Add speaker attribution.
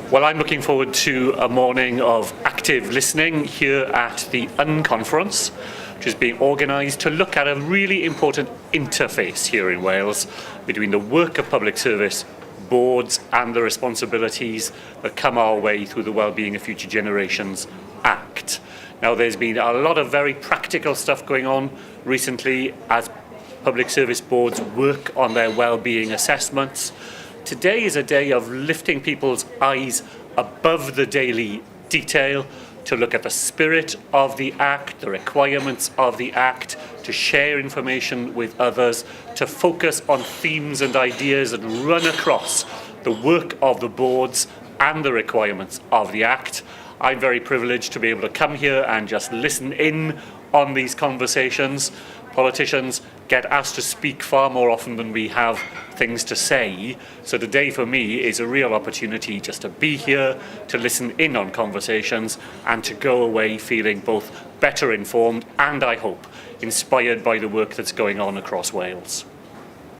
Speaker 1: Well, I'm looking forward to a morning of active listening here at the Unconference, which is being organised to look at a really important interface here in Wales between the work of public service boards and the responsibilities that come our way through the Wellbeing of Future Generations Act. Now, there's been a lot of very practical stuff going on recently as public service boards work on their wellbeing assessments. Today is a day of lifting people's eyes above the daily detail to look at the spirit of the Act, the requirements of the Act, to share information with others, to focus on themes and ideas that run across the work of the boards and the requirements of the Act. I'm very privileged to be able to come here and just listen in on these conversations. Politicians get asked to speak far more often than we have things to say. So today for me is a real opportunity just to be here, to listen in on conversations and to go away feeling both better informed and, I hope, inspired by the work that's going on across Wales.